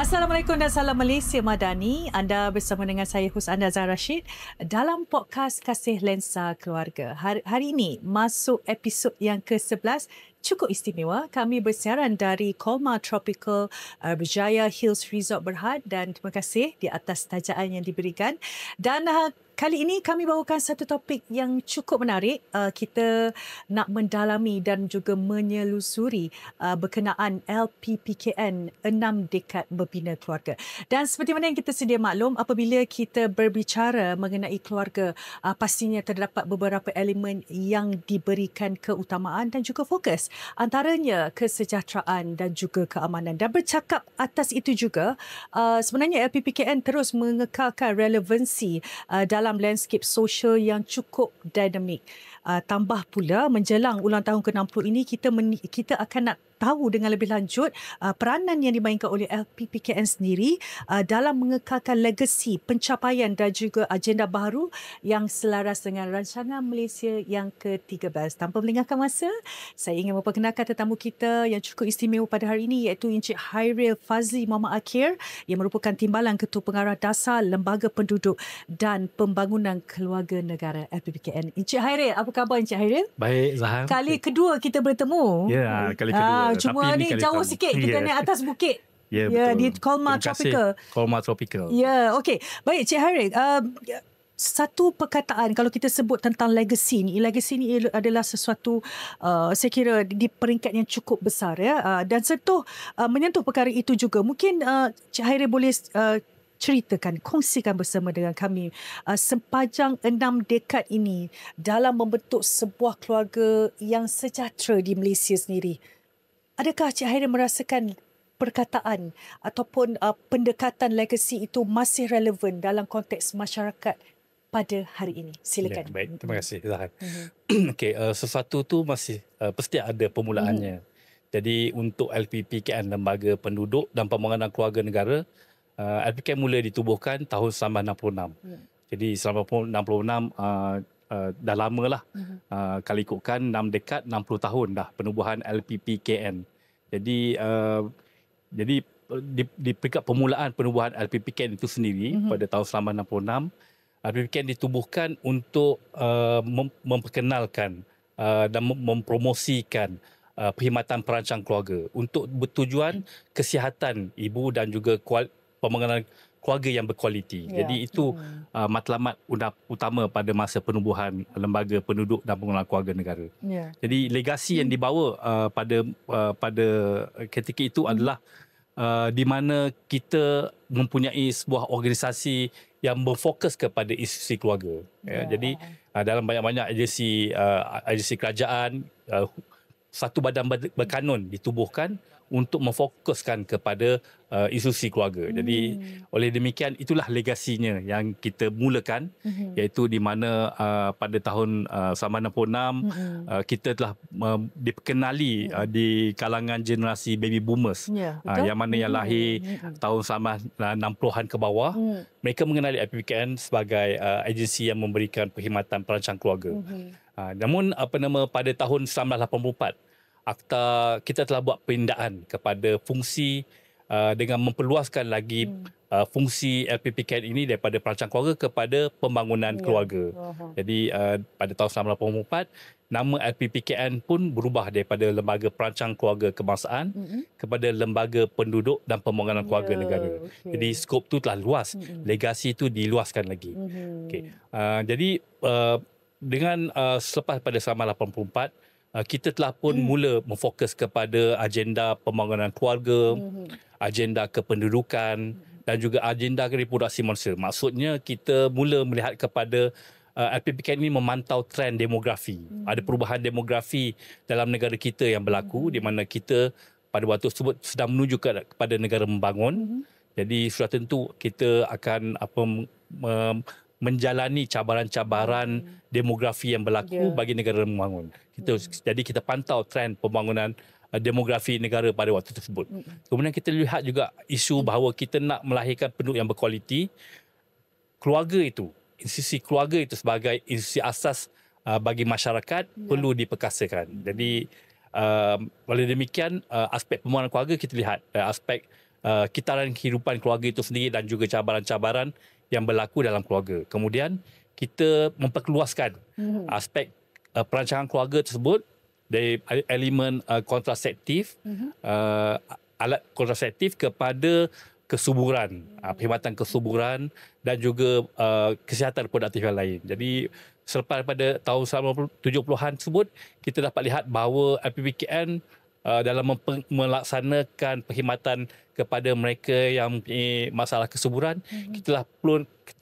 Assalamualaikum dan salam Malaysia Madani. Anda bersama dengan saya Hus Anda Zahra Rashid dalam podcast Kasih Lensa Keluarga. Hari ini masuk episod yang ke-11. Cukup istimewa. Kami bersiaran dari Kolmar Tropical Berjaya Hills Resort Berhad dan terima kasih di atas tajaan yang diberikan. Dan kali ini kami bawakan satu topik yang cukup menarik. Kita nak mendalami dan juga menyelusuri berkenaan LPPKN 6 dekad membina keluarga. Dan seperti mana yang kita sedia maklum, apabila kita berbicara mengenai keluarga, pastinya terdapat beberapa elemen yang diberikan keutamaan dan juga fokus. Antaranya kesejahteraan dan juga keamanan. Dan bercakap atas itu juga, sebenarnya LPPKN terus mengekalkan relevansi dalam landscape sosial yang cukup dinamik. Tambah pula menjelang ulang tahun ke-60 ini, kita akan nak tahu dengan lebih lanjut peranan yang dimainkan oleh LPPKN sendiri dalam mengekalkan legasi pencapaian dan juga agenda baru yang selaras dengan rancangan Malaysia yang ke-13. Tanpa melengahkan masa, saya ingin memperkenalkan tetamu kita yang cukup istimewa pada hari ini, iaitu Encik Hairil Fazli Muhammad Akir yang merupakan Timbalan Ketua Pengarah Dasar Lembaga Penduduk dan Pembangunan Keluarga Negara LPPKN. Encik Hairil, apa khabar Encik Hairil? Baik, Zahar. Kali kedua kita bertemu. Ya, kali kedua. Cuma ni jauh sikit. Kita naik atas bukit. Ya, betul. Di Kolmar Tropical. Kolmar Tropical. Ya, okey. Baik, Cik Hairil. Satu perkataan kalau kita sebut tentang legacy ni adalah sesuatu saya kira di peringkat yang cukup besar ya. Dan menyentuh perkara itu juga. Mungkin Cik Hairil boleh ceritakan, kongsikan bersama dengan kami sepanjang 6 dekad ini dalam membentuk sebuah keluarga yang sejahtera di Malaysia sendiri. Adakah Cik Hairil merasakan perkataan ataupun pendekatan legasi itu masih relevan dalam konteks masyarakat pada hari ini? Silakan. Ya, baik, terima kasih Zahar. Okey, sesuatu tu masih pasti ada permulaannya. Jadi untuk LPPKN, Lembaga Penduduk dan Pembangunan Keluarga Negara, LPPKN mula ditubuhkan tahun 1966. Jadi 1966 dah lama lah. Kalau ikutkan 6 dekad, 60 tahun dah penubuhan LPPKN. Jadi di peringkat permulaan penubuhan LPPKN itu sendiri pada tahun 1966, LPPKN ditubuhkan untuk memperkenalkan dan mempromosikan perkhidmatan perancang keluarga untuk bertujuan kesihatan ibu dan juga pembangunan keluarga yang berkualiti. Ya. Jadi itu matlamat utama pada masa penubuhan Lembaga Penduduk dan Pembangunan Keluarga Negara. Ya. Jadi legasi yang dibawa pada ketika itu adalah di mana kita mempunyai sebuah organisasi yang berfokus kepada institusi keluarga. Ya. Jadi dalam banyak-banyak agensi kerajaan, satu badan berkanun ditubuhkan untuk memfokuskan kepada institusi keluarga. Jadi oleh demikian itulah legasinya yang kita mulakan, iaitu di mana pada tahun 1966 kita telah diperkenali di kalangan generasi baby boomers, yang mana yang lahir tahun 60-an ke bawah. Mereka mengenali LPPKN sebagai agensi yang memberikan perkhidmatan perancang keluarga. Namun pada tahun 1984 kita telah buat perindaan kepada fungsi dengan memperluaskan lagi fungsi LPPKN ini daripada perancang keluarga kepada pembangunan keluarga. Jadi pada tahun 1984 nama LPPKN pun berubah daripada Lembaga Perancang Keluarga Kebangsaan kepada Lembaga Penduduk dan Pembangunan Keluarga Negara. Jadi skop tu telah luas, legasi tu diluaskan lagi. Jadi dengan selepas pada 1984 kita telah pun mula memfokus kepada agenda pembangunan keluarga, agenda kependudukan dan juga agenda reproduksi manusia. Maksudnya kita mula melihat kepada LPPKN ini memantau trend demografi. Ada perubahan demografi dalam negara kita yang berlaku di mana kita pada waktu tersebut sedang menuju kepada negara membangun. Jadi sudah tentu kita akan menjalani cabaran-cabaran demografi yang berlaku bagi negara membangun. Jadi kita pantau trend pembangunan demografi negara pada waktu tersebut. Kemudian kita lihat juga isu bahawa kita nak melahirkan penduduk yang berkualiti. Keluarga itu, institusi keluarga itu sebagai institusi asas bagi masyarakat perlu diperkasakan. Jadi oleh demikian aspek pembangunan keluarga kita lihat aspek kitaran kehidupan keluarga itu sendiri dan juga cabaran-cabaran yang berlaku dalam keluarga. Kemudian kita memperluaskan aspek perancangan keluarga tersebut dari elemen kontraseptif, alat kontraseptif kepada kesuburan, perkhidmatan kesuburan dan juga kesihatan reproduktif yang lain. Jadi selepas pada tahun 70-an tersebut, kita dapat lihat bahawa LPPKN dalam melaksanakan perkhidmatan kepada mereka yang mempunyai masalah kesuburan, kita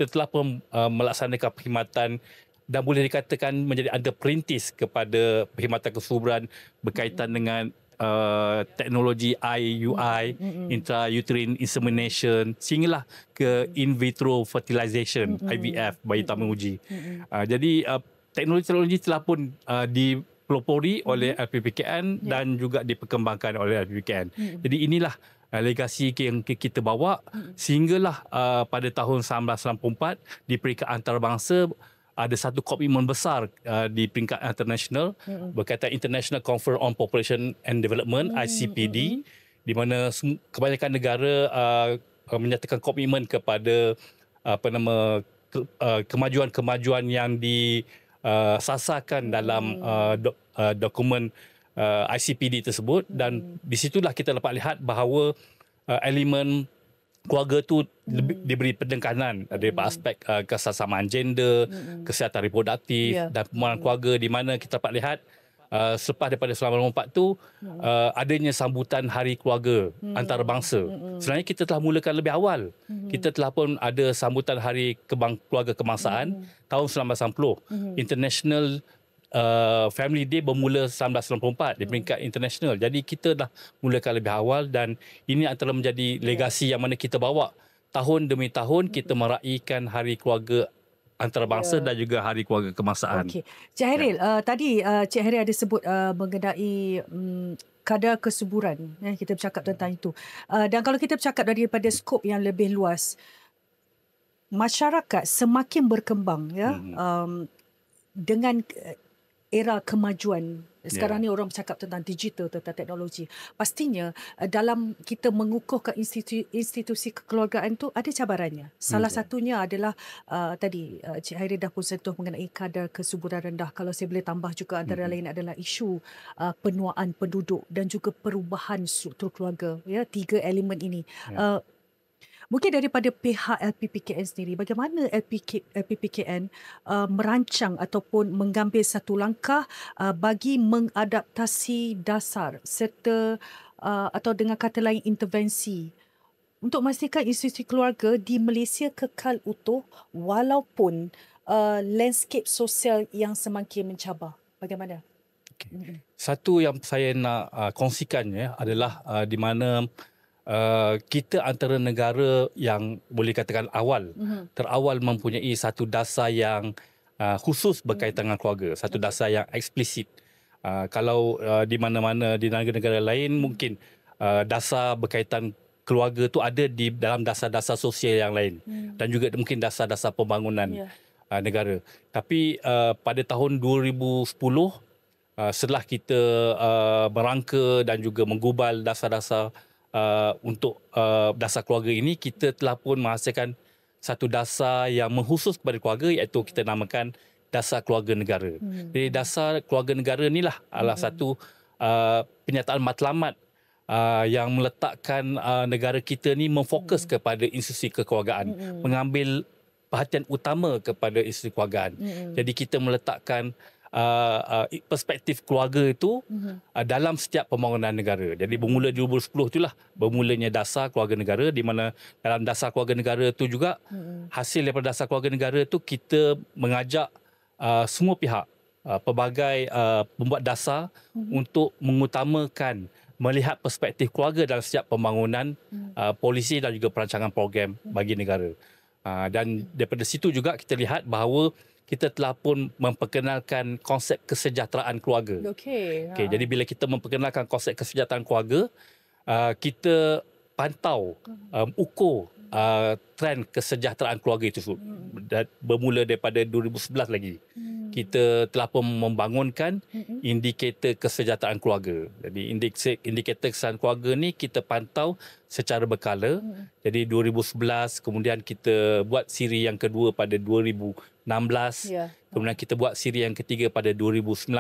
telah pun melaksanakan perkhidmatan dan boleh dikatakan menjadi underperintis kepada perkhidmatan kesuburan berkaitan dengan teknologi IUI, intrauterine insemination, sehinggalah ke in vitro fertilization, IVF, bayi tak menguji. Jadi teknologi-teknologi telah pun dipelopori oleh LPPKN dan juga diperkembangkan oleh LPPKN. Jadi inilah legasi yang kita bawa sehinggalah pada tahun 1994 di peringkat antarabangsa ada satu komitmen besar di peringkat international berkaitan International Conference on Population and Development, ICPD, di mana kebanyakan negara menyatakan komitmen kepada kemajuan-kemajuan yang disasarkan dalam dokumen ICPD tersebut, dan di situlah kita dapat lihat bahawa elemen keluarga tu diberi penekanan daripada aspek kesesamaan gender, kesihatan reproduktif dan pembangunan keluarga, di mana kita dapat lihat selepas daripada 1994 tu adanya sambutan Hari Keluarga Antarabangsa. Sebenarnya kita telah mulakan lebih awal. Kita telah pun ada sambutan Hari Keluarga Kebangsaan tahun 1990. International Family Day bermula 1994 di peringkat international. Jadi kita dah mulakan lebih awal dan ini antara menjadi legasi yang mana kita bawa. Tahun demi tahun kita meraihkan Hari Keluarga Antarabangsa dan juga Hari Keluarga Kebangsaan. Okey. Cik Hairil, tadi Cik Hairil ada sebut mengenai kadar kesuburan. Kita bercakap tentang itu. Dan kalau kita bercakap daripada skop yang lebih luas, masyarakat semakin berkembang dengan era kemajuan. Sekarang ni orang bercakap tentang digital, tentang teknologi. Pastinya dalam kita mengukuhkan institusi kekeluargaan tu ada cabarannya. Salah satunya adalah tadi Cik Hairil dah pun sentuh mengenai kadar kesuburan rendah. Kalau saya boleh tambah juga antara lain adalah isu penuaan penduduk dan juga perubahan struktur keluarga. Ya, tiga elemen ini. Mungkin daripada pihak LPPKN sendiri, bagaimana LPPKN merancang ataupun mengambil satu langkah bagi mengadaptasi dasar serta atau dengan kata lain intervensi untuk memastikan institusi keluarga di Malaysia kekal utuh walaupun landscape sosial yang semakin mencabar. Bagaimana? Okay. Satu yang saya nak kongsikan adalah di mana kita antara negara yang boleh katakan terawal mempunyai satu dasar yang khusus berkaitan dengan keluarga, satu dasar yang eksplisit. Kalau di mana-mana di negara-negara lain mungkin dasar berkaitan keluarga tu ada di dalam dasar-dasar sosial yang lain dan juga mungkin dasar-dasar pembangunan negara. Tapi pada tahun 2010 setelah kita merangka dan juga menggubal dasar-dasar untuk dasar keluarga ini, kita telah pun menghasilkan satu dasar yang mengkhusus kepada keluarga, iaitu kita namakan dasar keluarga negara. Jadi dasar keluarga negara inilah adalah satu penyataan matlamat yang meletakkan negara kita ni memfokus kepada institusi kekeluargaan, mengambil perhatian utama kepada institusi kekeluargaan. Jadi kita meletakkan perspektif keluarga itu dalam setiap pembangunan negara. Jadi bermula di 2010 itulah bermulanya dasar keluarga negara, di mana dalam dasar keluarga negara itu juga hasil daripada dasar keluarga negara itu kita mengajak semua pihak, pelbagai pembuat dasar untuk mengutamakan melihat perspektif keluarga dalam setiap pembangunan polisi dan juga perancangan program bagi negara. Dan daripada situ juga kita lihat bahawa kita telah pun memperkenalkan konsep kesejahteraan keluarga. Jadi bila kita memperkenalkan konsep kesejahteraan keluarga, kita pantau, ukur trend kesejahteraan keluarga itu bermula daripada 2011 lagi. kita telah pun membangunkan indikator kesejahteraan keluarga. Jadi indikator kesejahteraan keluarga ni kita pantau secara berkala. Jadi 2011, kemudian kita buat siri yang kedua pada 2016. Kemudian kita buat siri yang ketiga pada 2019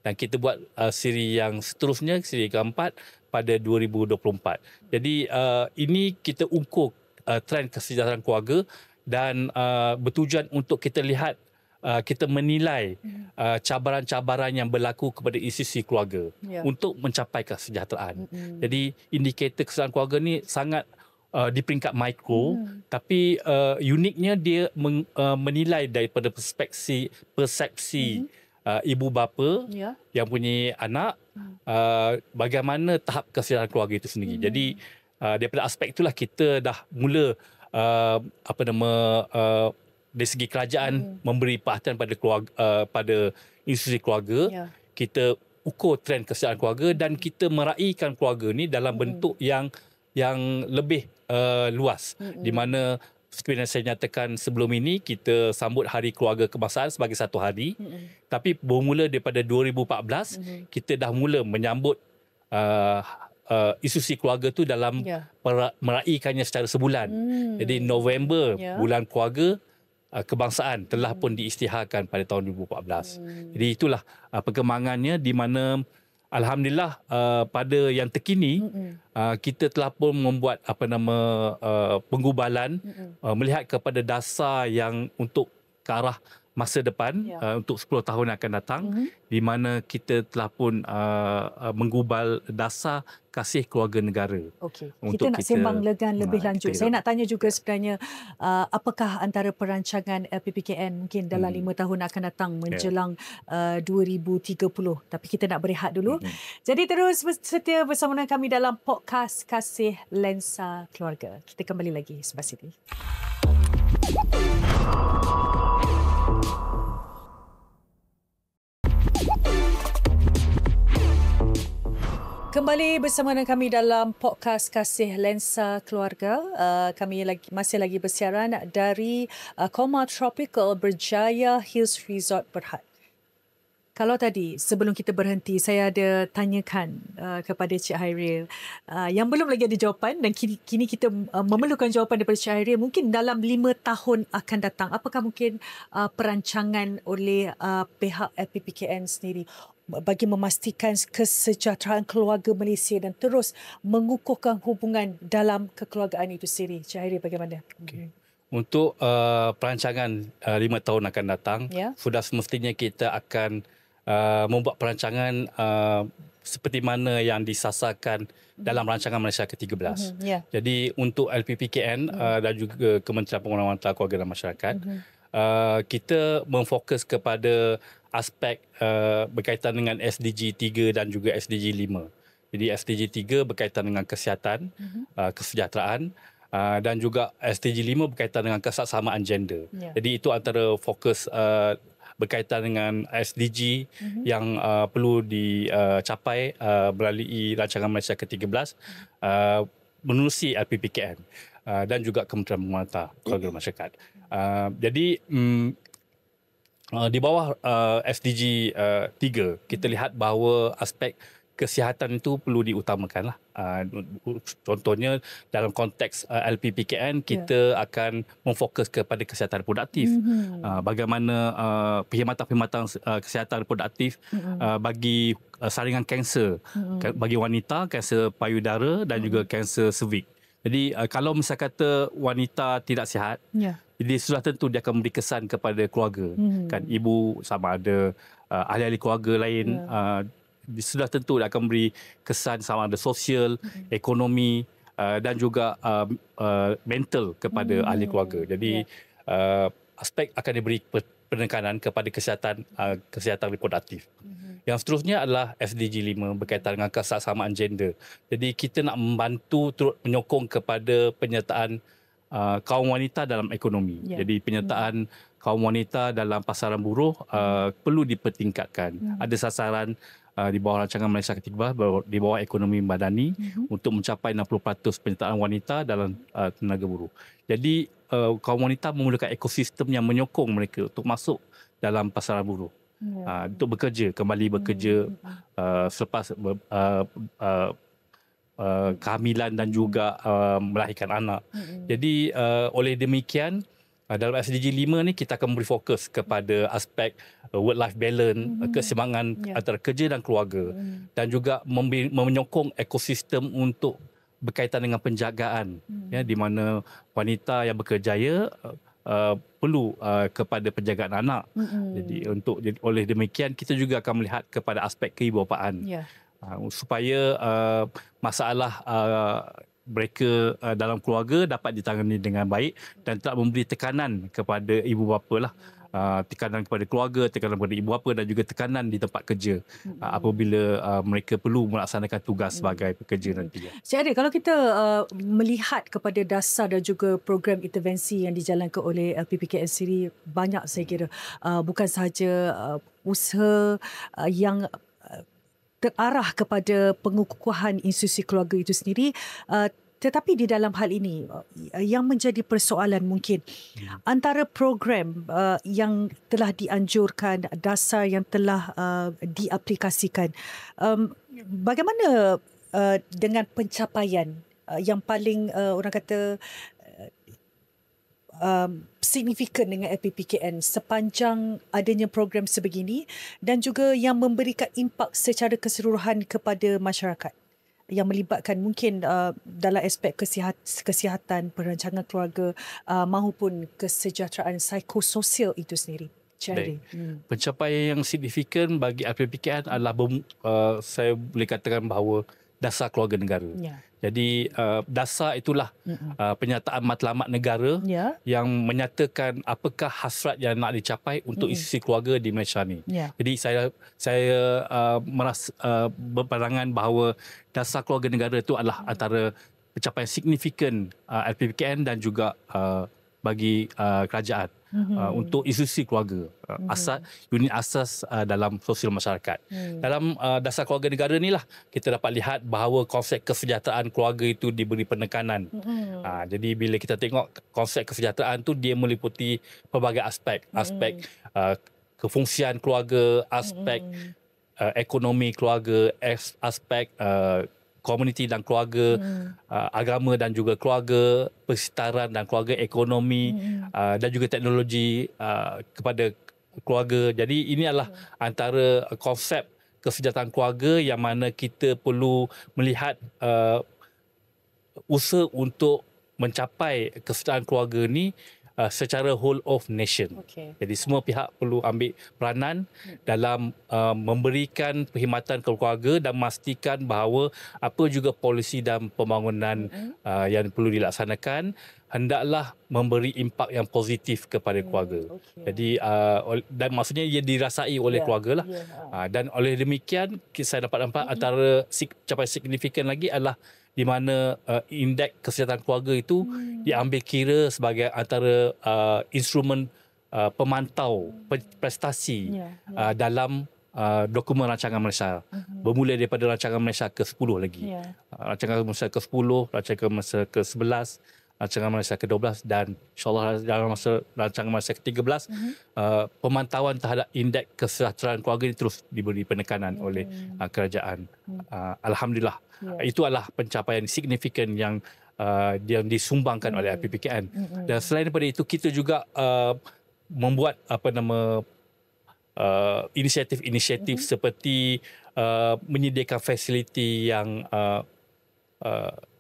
dan kita buat siri yang seterusnya, siri keempat pada 2024. Jadi ini kita ukur trend kesejahteraan keluarga dan bertujuan untuk kita lihat, kita menilai cabaran-cabaran yang berlaku kepada institusi keluarga untuk mencapai kesejahteraan. Jadi indikator kesejahteraan keluarga ni sangat di peringkat mikro, tapi uniknya dia menilai daripada persepsi ibu bapa yang punya anak, bagaimana tahap kesejahteraan keluarga itu sendiri. Jadi daripada aspek itulah kita dah mula dari segi kerajaan memberi perhatian pada keluarga, pada institusi keluarga. Kita ukur trend kesejahteraan keluarga dan kita meraihkan keluarga ni dalam bentuk yang lebih luas, di mana seperti yang saya nyatakan sebelum ini, kita sambut Hari Keluarga Kebangsaan sebagai satu hari. Tapi bermula daripada 2014, kita dah mula menyambut institusi keluarga tu dalam meraihkannya secara sebulan. Jadi November, bulan keluarga kebangsaan telah pun diisytiharkan pada tahun 2014. Jadi itulah perkembangannya, di mana alhamdulillah pada yang terkini kita telah pun membuat penggubalan melihat kepada dasar yang untuk ke arah masa depan, untuk 10 tahun yang akan datang, di mana kita telah pun menggubal dasar kasih keluarga negara. Okey. Kita nak sembang lebih lanjut. Saya nak tanya juga sebenarnya, apakah antara perancangan LPPKN mungkin dalam 5 tahun akan datang menjelang 2030. Tapi kita nak berehat dulu. Jadi terus setia bersama dengan kami dalam podcast Kasih Lensa Keluarga. Kita kembali lagi selepas ini. Kembali bersama dengan kami dalam podcast Kasih Lensa Keluarga. Kami masih lagi bersiaran dari Koma Tropical Berjaya Hills Resort Berhad. Kalau tadi sebelum kita berhenti, saya ada tanyakan kepada Cik Hairil yang belum lagi ada jawapan, dan kini kita memerlukan jawapan daripada Cik Hairil mungkin dalam 5 tahun akan datang. Apakah mungkin perancangan oleh pihak LPPKN sendiri bagi memastikan kesejahteraan keluarga Malaysia dan terus mengukuhkan hubungan dalam kekeluargaan itu sendiri? Cik Hairil, bagaimana? Okay. Untuk perancangan 5 tahun akan datang, sudah semestinya kita akan membuat perancangan seperti mana yang disasarkan dalam rancangan Malaysia ke-13. Jadi untuk LPPKN dan juga Kementerian Pembangunan Wanita, Keluarga dan Masyarakat, kita memfokus kepada aspek berkaitan dengan SDG 3 dan juga SDG 5. Jadi SDG 3 berkaitan dengan kesihatan, kesejahteraan, dan juga SDG 5 berkaitan dengan kesesamaan gender. Jadi itu antara fokus berkaitan dengan SDG yang perlu dicapai melalui rancangan Malaysia ke-13 menerusi LPPKN dan juga Kementerian Pembangunan Wanita, Keluarga dan Masyarakat. Jadi di bawah SDG 3, kita lihat bahawa aspek kesihatan itu perlu diutamakan lah. Contohnya dalam konteks LPPKN, kita akan memfokus kepada kesihatan reproduktif. Bagaimana perkhidmatan-perkhidmatan kesihatan reproduktif bagi saringan kanser, bagi wanita, kanser payudara dan juga kanser cervix. Jadi kalau misal kata wanita tidak sihat, jadi sudah tentu dia akan memberi kesan kepada keluarga. Kan ibu sama ada ahli-ahli keluarga lain, sudah tentu dia akan memberi kesan sama ada sosial, ekonomi dan juga mental kepada ahli keluarga. Jadi aspek akan diberi penekanan kepada kesihatan reproduktif. Yang seterusnya adalah SDG 5 berkaitan dengan kesesamaan gender. Jadi kita nak membantu turut menyokong kepada penyertaan kaum wanita dalam ekonomi. Jadi penyertaan kaum wanita dalam pasaran buruh perlu dipertingkatkan. Ada sasaran di bawah rancangan Malaysia ke-13, di bawah ekonomi madani untuk mencapai 60% penyertaan wanita dalam tenaga buruh. Jadi kaum wanita memerlukan ekosistem yang menyokong mereka untuk masuk dalam pasaran buruh. Ya. Untuk bekerja, kembali bekerja selepas kehamilan dan juga melahirkan anak. Jadi oleh demikian dalam SDG 5 ni kita akan beri fokus kepada aspek work-life balance, keseimbangan antara kerja dan keluarga, dan juga menyokong ekosistem untuk berkaitan dengan penjagaan, ya, di mana wanita yang berkerjaya perlu kepada penjagaan anak. Jadi oleh demikian kita juga akan melihat kepada aspek keibubapaan. Supaya masalah mereka dalam keluarga dapat ditangani dengan baik dan tak memberi tekanan kepada ibu bapa lah. Tekanan kepada keluarga, tekanan kepada ibu bapa dan juga tekanan di tempat kerja apabila mereka perlu melaksanakan tugas sebagai pekerja nanti. Cik Arif, kalau kita melihat kepada dasar dan juga program intervensi yang dijalankan oleh LPPKN sendiri, banyak saya kira, bukan sahaja usaha yang terarah kepada pengukuhan institusi keluarga itu sendiri, tetapi di dalam hal ini yang menjadi persoalan mungkin antara program yang telah dianjurkan, dasar yang telah diaplikasikan, bagaimana dengan pencapaian yang paling orang kata signifikan dengan LPPKN sepanjang adanya program sebegini, dan juga yang memberikan impak secara keseluruhan kepada masyarakat yang melibatkan mungkin dalam aspek kesihatan, perancangan keluarga maupun kesejahteraan psikososial itu sendiri. Pencapaian yang signifikan bagi LPPKN adalah saya boleh katakan bahawa dasar keluarga negara. Jadi dasar itulah penyataan matlamat negara yang menyatakan apakah hasrat yang nak dicapai untuk institusi keluarga di Malaysia ni. Jadi saya merasa berpandangan bahawa dasar keluarga negara itu adalah antara pencapaian signifikan LPPKN dan juga bagi kerajaan untuk institusi keluarga, unit asas dalam sosial masyarakat. Dalam dasar keluarga negara ni lah kita dapat lihat bahawa konsep kesejahteraan keluarga itu diberi penekanan. Jadi bila kita tengok konsep kesejahteraan tu, dia meliputi pelbagai aspek kefungsian keluarga, aspek ekonomi keluarga, aspek komuniti dan keluarga, agama dan juga keluarga, persekitaran dan keluarga, ekonomi dan juga teknologi kepada keluarga. Jadi ini adalah antara konsep kesejahteraan keluarga yang mana kita perlu melihat usaha untuk mencapai kesejahteraan keluarga ni secara whole of nation. Jadi semua pihak perlu ambil peranan dalam memberikan perkhidmatan ke keluarga dan memastikan bahawa apa juga polisi dan pembangunan yang perlu dilaksanakan hendaklah memberi impak yang positif kepada keluarga. Jadi dan maksudnya ia dirasai oleh keluarga lah. Dan oleh demikian saya dapat nampak antara capaian signifikan lagi adalah di mana indeks kesihatan keluarga itu diambil kira sebagai antara instrumen pemantau prestasi dalam dokumen rancangan Malaysia. Bermula daripada rancangan Malaysia ke-10 lagi. Rancangan Malaysia ke-10, rancangan Malaysia ke-11, rancangan Malaysia ke-12 dan insyaAllah dalam masa rancangan Malaysia ke-13 pemantauan terhadap indeks kesejahteraan keluarga ini terus diberi penekanan oleh kerajaan. Alhamdulillah. Itu adalah pencapaian signifikan yang disumbangkan oleh LPPKN. Dan selain daripada itu kita juga membuat inisiatif-inisiatif seperti menyediakan fasiliti yang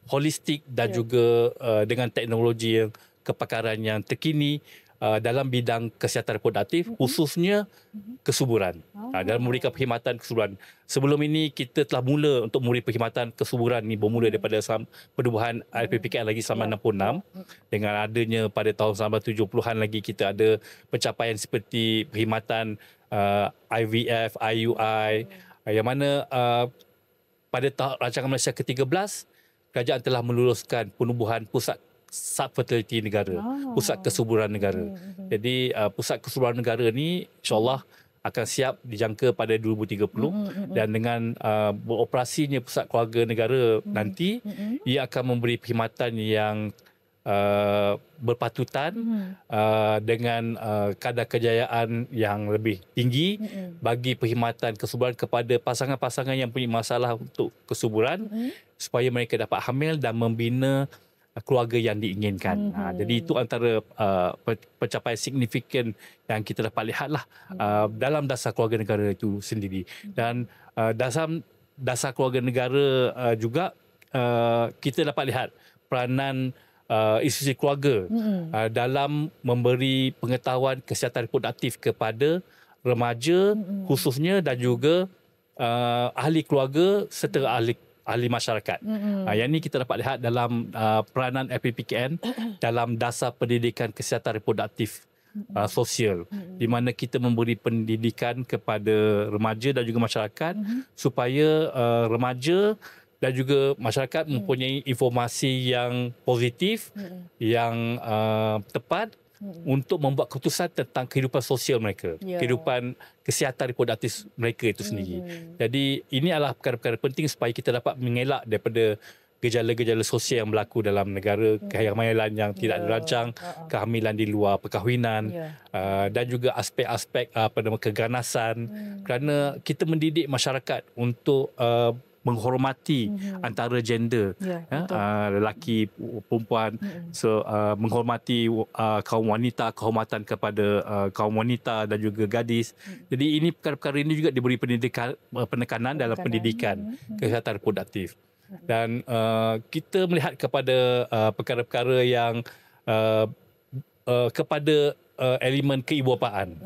holistik dan juga dengan teknologi yang kepakaran yang terkini dalam bidang kesihatan reproduktif, khususnya kesuburan. Dan memberikan perkhidmatan kesuburan. Sebelum ini kita telah mula untuk memberi perkhidmatan kesuburan ni bermula daripada penubuhan LPPKN lagi selama 66. Dengan adanya pada tahun 1970-an lagi kita ada pencapaian seperti perkhidmatan IVF, IUI, yang mana pada rancangan Malaysia ke-13 kerajaan telah meluluskan penubuhan pusat subfertility negara, pusat kesuburan negara. Jadi pusat kesuburan negara ni insyaAllah akan siap dijangka pada 2030 dan dengan beroperasinya pusat keluarga negara nanti ia akan memberi perkhidmatan yang berpatutan dengan kadar kejayaan yang lebih tinggi bagi perkhidmatan kesuburan kepada pasangan-pasangan yang punya masalah untuk kesuburan supaya mereka dapat hamil dan membina keluarga yang diinginkan. Jadi itu antara pencapaian signifikan yang kita dapat lihatlah dalam dasar keluarga negara itu sendiri. Dan dalam dasar keluarga negara juga kita dapat lihat peranan institusi keluarga dalam memberi pengetahuan kesihatan reproduktif kepada remaja khususnya dan juga ahli keluarga serta ahli masyarakat. Yang ini kita dapat lihat dalam peranan LPPKN dalam dasar pendidikan kesihatan reproduktif sosial, di mana kita memberi pendidikan kepada remaja dan juga masyarakat supaya remaja dan juga masyarakat mempunyai informasi yang positif, yang tepat untuk membuat keputusan tentang kehidupan sosial mereka, kehidupan kesihatan reproduktif mereka itu sendiri. Jadi ini adalah perkara-perkara penting supaya kita dapat mengelak daripada gejala-gejala sosial yang berlaku dalam negara, kehamilan yang tidak dirancang, kehamilan di luar perkahwinan, dan juga aspek-aspek keganasan, kerana kita mendidik masyarakat untuk menghormati antara gender, lelaki, perempuan, menghormati kaum wanita, kehormatan kepada kaum wanita dan juga gadis. Jadi ini perkara-perkara ini juga diberi penekanan dalam pendidikan kesihatan reproduktif. Dan kita melihat kepada perkara-perkara yang kepada elemen keibubapaan,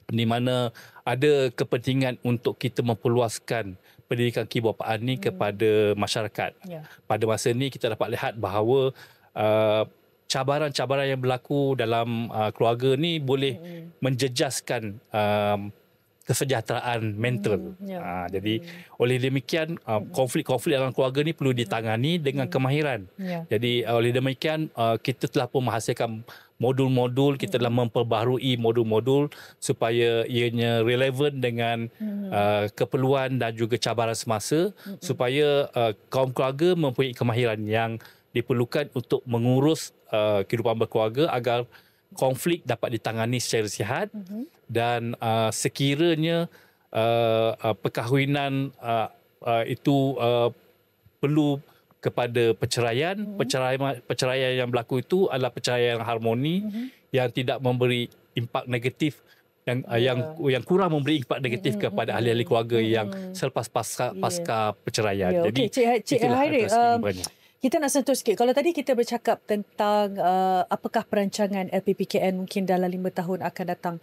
di mana ada kepentingan untuk kita memperluaskan pendidikan keibubapaan ni kepada masyarakat. Pada masa ni kita dapat lihat bahawa cabaran-cabaran yang berlaku dalam keluarga ni boleh menjejaskan kesejahteraan mental. Jadi oleh demikian konflik-konflik dalam keluarga ni perlu ditangani dengan kemahiran. Jadi oleh demikian kita telah pun menghasilkan modul-modul, kita telah memperbaharui modul-modul supaya ianya relevan dengan keperluan dan juga cabaran semasa, supaya kaum keluarga mempunyai kemahiran yang diperlukan untuk mengurus kehidupan berkeluarga agar konflik dapat ditangani secara sihat dan sekiranya perkahwinan itu perlu kepada perceraian, perceraian yang berlaku itu adalah perceraian yang harmoni, yang tidak memberi impak negatif, yang kurang memberi impak negatif kepada ahli-ahli keluarga yang selepas pasca perceraian. Jadi Cik Hairik, kita nak sentuh sikit. Kalau tadi kita bercakap tentang apakah perancangan LPPKN mungkin dalam 5 tahun akan datang,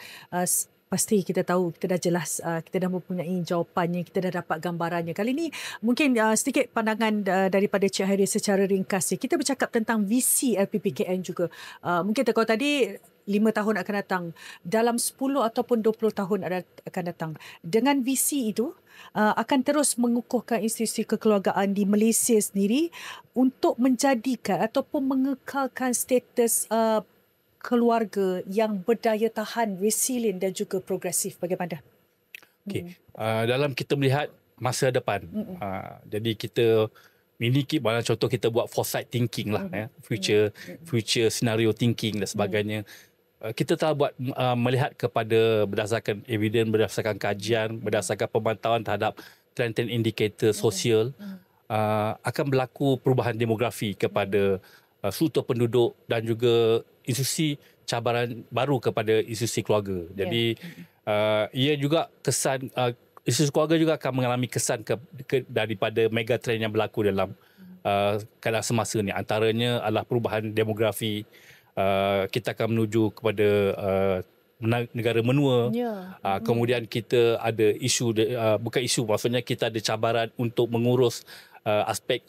pasti kita tahu, kita dah jelas, kita dah mempunyai jawapannya, kita dah dapat gambarannya. Kali ini mungkin sedikit pandangan daripada Cik Hairik secara ringkas. Kita bercakap tentang visi LPPKN juga. Mungkin kalau tadi 5 tahun akan datang, dalam 10 ataupun 20 tahun akan datang. Dengan visi itu, akan terus mengukuhkan institusi kekeluargaan di Malaysia sendiri untuk menjadikan ataupun mengekalkan status keluarga yang berdaya tahan, resilient dan juga progresif. Bagaimana? Okey. Dalam kita melihat masa depan, jadi kita memiliki, contoh kita buat foresight thinking lah, future scenario thinking dan sebagainya. Kita telah buat melihat kepada berdasarkan evidence, berdasarkan kajian, berdasarkan pemantauan terhadap trend indikator sosial, akan berlaku perubahan demografi kepada struktur penduduk dan juga institusi cabaran baru kepada institusi keluarga. Jadi ia juga kesan, institusi keluarga juga akan mengalami kesan daripada mega trend yang berlaku dalam keadaan semasa ni. Antaranya adalah perubahan demografi. Kita akan menuju kepada negara menua. Kemudian kita ada isu, bukan isu, maksudnya kita ada cabaran untuk mengurus aspek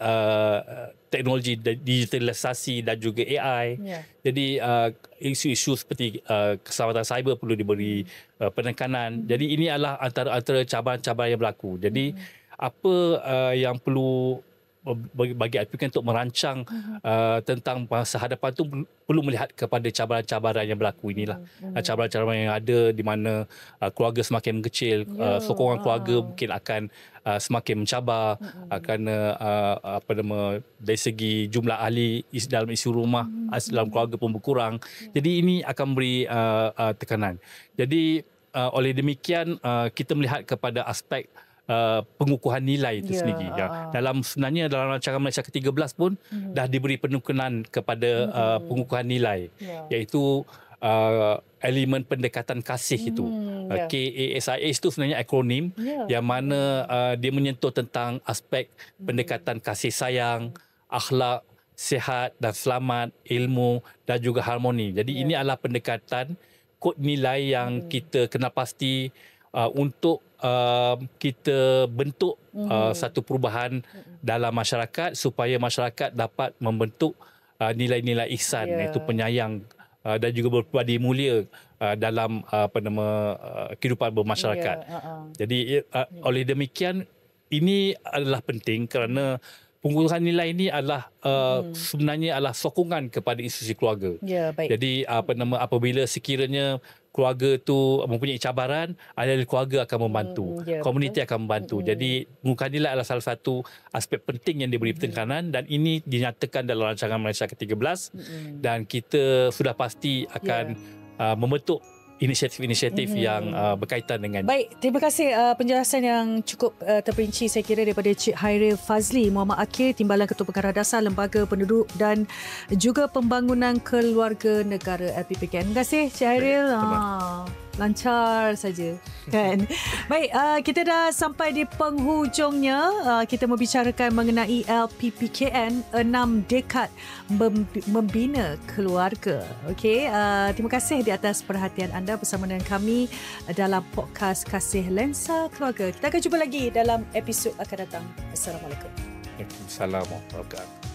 teknologi, digitalisasi dan juga AI. Jadi isu-isu seperti keselamatan cyber perlu diberi penekanan. Jadi ini adalah antara cabaran-cabaran yang berlaku. Jadi apa yang perlu bagi LPPKN untuk merancang tentang masa hadapan tu perlu melihat kepada cabaran-cabaran yang berlaku inilah. Cabaran-cabaran yang ada di mana keluarga semakin mengecil, sokongan keluarga mungkin akan semakin mencabar kerana dari segi jumlah ahli dalam isi rumah dalam keluarga pun berkurang. Jadi ini akan beri tekanan. Jadi oleh demikian kita melihat kepada aspek pengukuhan nilai itu sendiri. Sebenarnya dalam rancangan Malaysia ke-13 pun dah diberi penekanan kepada pengukuhan nilai, iaitu elemen pendekatan kasih itu. KASIS itu sebenarnya akronim yang mana dia menyentuh tentang aspek pendekatan kasih sayang, akhlak, sihat dan selamat, ilmu dan juga harmoni. Jadi ini adalah pendekatan kod nilai yang kita kenal pasti untuk kita bentuk satu perubahan dalam masyarakat supaya masyarakat dapat membentuk nilai-nilai ihsan, iaitu penyayang dan juga berbudi mulia dalam kehidupan bermasyarakat. Jadi oleh demikian ini adalah penting kerana pengukuhan nilai ini adalah sebenarnya adalah sokongan kepada institusi keluarga. Jadi apabila sekiranya keluarga tu mempunyai cabaran, ahli keluarga akan membantu, komuniti akan membantu. Jadi pengukuhan nilai adalah salah satu aspek penting yang diberi penekanan dan ini dinyatakan dalam rancangan Malaysia ke-13 dan kita sudah pasti akan membentuk inisiatif-inisiatif yang berkaitan dengan. Baik, terima kasih penjelasan yang cukup terperinci saya kira daripada Cik Hairil Fazli Muhammad Akir, Timbalan Ketua Pengarah Dasar Lembaga Penduduk dan juga Pembangunan Keluarga Negara LPPKN. Terima kasih Cik Hairil. Lancar saja kan. Baik, kita dah sampai di penghujungnya. Kita membicarakan mengenai LPPKN 6 dekad membina keluarga. Okey, terima kasih di atas perhatian anda bersama dengan kami dalam podcast Kasih Lensa Keluarga. Kita akan jumpa lagi dalam episod akan datang. Assalamualaikum. Assalamualaikum warahmatullahi wabarakatuh.